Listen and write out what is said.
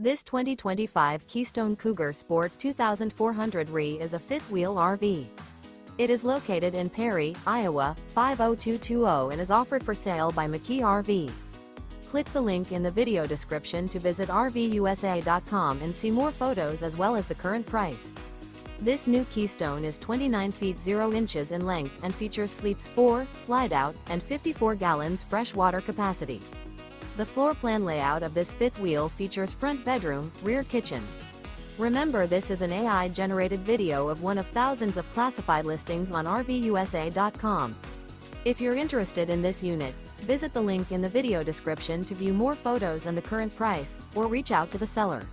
This 2025 Keystone Cougar Sport 2400 RE is a fifth-wheel RV. It is located in Perry, Iowa, 50220 and is offered for sale by McKee RV. Click the link in the video description to visit RVUSA.com and see more photos as well as the current price. This new Keystone is 29 feet 0 inches in length and features sleeps 4, slide-out, and 54 gallons fresh water capacity. The floor plan layout of this fifth wheel features front bedroom, rear kitchen. Remember, this is an AI-generated video of one of thousands of classified listings on RVUSA.com. If you're interested in this unit, visit the link in the video description to view more photos and the current price, or reach out to the seller.